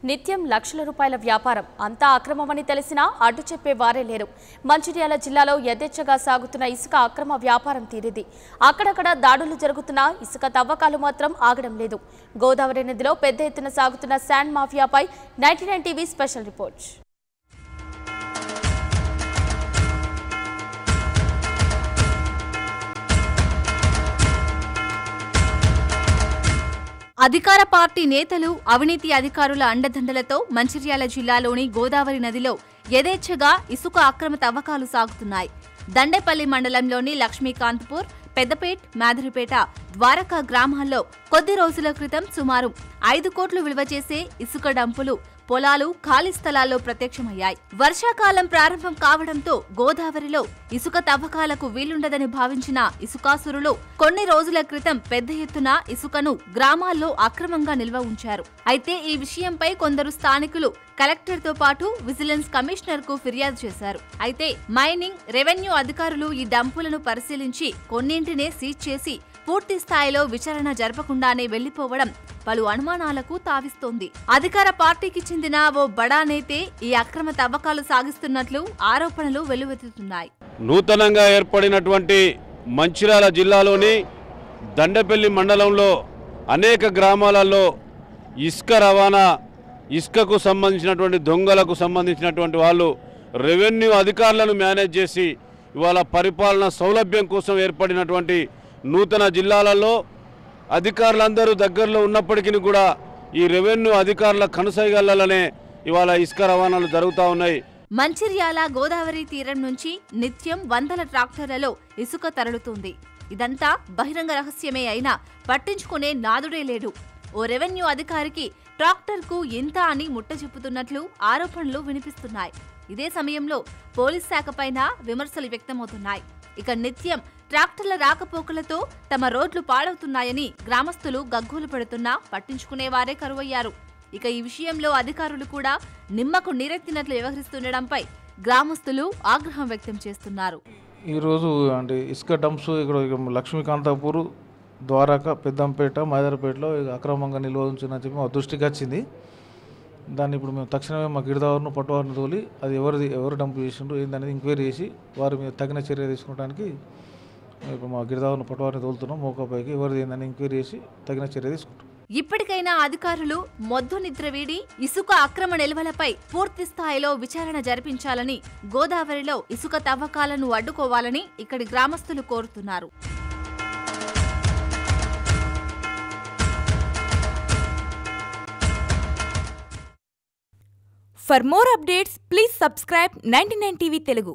నిత్యం లక్షల రూపాయల వ్యాపారం అంతా అక్రమమని తెలిసినా అడ్డు చెప్పే వారే లేరు. మంచిర్యాల జిల్లాలో యథేచ్ఛగా సాగుతున్న ఇసుక అక్రమ వ్యాపారం తీరింది. అక్కడక్కడ దాడులు జరుగుతున్నా ఇసుక తవ్వకాలు మాత్రం ఆగడం లేదు. గోదావరి నదిలో పెద్ద ఎత్తున సాగుతున్న శాండ్ మాఫియాపై 99 టీవీ స్పెషల్ రిపోర్ట్. అధికార పార్టీ నేతలు అవినీతి అధికారుల అండదండలతో మంచిర్యాల జిల్లాలోని గోదావరి నదిలో యథేచ్ఛగా ఇసుక అక్రమ తవ్వకాలు సాగుతున్నాయి. దండేపల్లి మండలంలోని లక్ష్మీకాంత్పూర్, పెద్దపేట్, మాధురిపేట, ద్వారకా గ్రామాల్లో కొద్ది రోజుల క్రితం సుమారు 5 కోట్లు విలువ చేసే ఇసుక డంపులు పొలాలు, ఖాళీ స్థలాల్లో ప్రత్యక్షమయ్యాయి. వర్షాకాలం ప్రారంభం కావడంతో గోదావరిలో ఇసుక తవ్వకాలకు వీలుండదని భావించిన ఇసుకాసురులు కొన్ని రోజుల క్రితం పెద్ద ఎత్తున ఇసుకను గ్రామాల్లో అక్రమంగా నిల్వ ఉంచారు. అయితే ఈ విషయంపై కొందరు స్థానికులు కలెక్టర్తో పాటు విజిలెన్స్ కమిషనర్కు ఫిర్యాదు చేశారు. అయితే మైనింగ్, రెవెన్యూ అధికారులు ఈ డంపులను పరిశీలించి కొన్నింటినే సీజ్ చేసి పూర్తి స్థాయిలో విచారణ జరపకుండానే వెళ్లిపోవడం పలు అనుమానాలకు తావిస్తోంది. అధికార పార్టీకి చెందిన ఓ బడా నేతే ఈ అక్రమ తవ్వకాలు సాగిస్తున్నట్లు ఆరోపణలు వెల్లువెత్తుతున్నాయి. నూతనంగా ఏర్పడినటువంటి మంచిర్యాల జిల్లాలోని దండపల్లి మండలంలో అనేక గ్రామాలలో ఇసుక రవాణా, ఇసుకకు సంబంధించినటువంటి దొంగలకు సంబంధించినటువంటి వాళ్ళు రెవెన్యూ అధికారులను మేనేజ్ చేసి ఇవాళ పరిపాలన సౌలభ్యం కోసం ఏర్పడినటువంటి నూతన జిల్లాలలో అధికారులందరూ దగ్గరలో ఉన్నప్పటికీ కూడా ఈ రెవెన్యూ అధికారుల కనుసైగలనే ఇవాళ ఇసుక రవాణాలు జరుగుతూ ఉన్నాయి. మంచిర్యాల గోదావరి తీరం నుంచి నిత్యం వందల ట్రాక్టర్లలో ఇసుక తరలుతుంది. ఇదంతా బహిరంగ రహస్యమే అయినా పట్టించుకునే నాదుడే లేడు. ఓ రెవెన్యూ అధికారికి ట్రాక్టర్కు ఇంత అని ముట్టచెప్పుతున్నట్లు ఆరోపణలు వినిపిస్తున్నాయి. ఇదే సమయంలో పోలీస్ శాఖపైన విమర్శలు వ్యక్తమవుతున్నాయి. ఇక నిత్యం ట్రాక్టర్ల రాకపోకలతో తమ రోడ్లు పాడవుతున్నాయని గ్రామస్తులు గగ్గోలు పెడుతున్నా పట్టించుకునేవారే కరువయ్యారు. ఇక ఈ విషయంలో అధికారులు కూడా నిమ్మకు నీరెత్తినట్లు వ్యవహరిస్తుండడంపై గ్రామస్తులు ఆగ్రహం వ్యక్తం చేస్తున్నారు. ఈరోజు అంటే ఇసుక డంప్స్ ఇక్కడ లక్ష్మీకాంతపూర్, ద్వారకా, పెద్దంపేట, మాదారపేటలో అక్రమంగా నిల్వ ఉంచిందని చెప్పి మా దృష్టికి వచ్చింది. దాన్ని ఇప్పుడు మేము తక్షణమే మా గిరిదావరిని పట్టువారిని తోలి అది ఎవరు డంప్ చేసిండ్రు ఏందనేది ఎంక్వైరీ చేసి వారి మీద తగిన చర్య తీసుకోవడానికి ఇప్పుడు మా గిరిదావరిని పట్టువారిని తోలుతున్నాం. మోకాపైకి ఎవరిది ఏందని ఎంక్వైరీ చేసి తగిన చర్య తీసుకుంటాం. ఇప్పటికైనా అధికారులు మొద్దు నిద్ర వీడి ఇసుక అక్రమ నిల్వలపై పూర్తి స్థాయిలో విచారణ జరిపించాలని, గోదావరిలో ఇసుక తవ్వకాలను అడ్డుకోవాలని ఇక్కడి గ్రామస్తులు కోరుతున్నారు. For more updates, please subscribe 99 TV Telugu.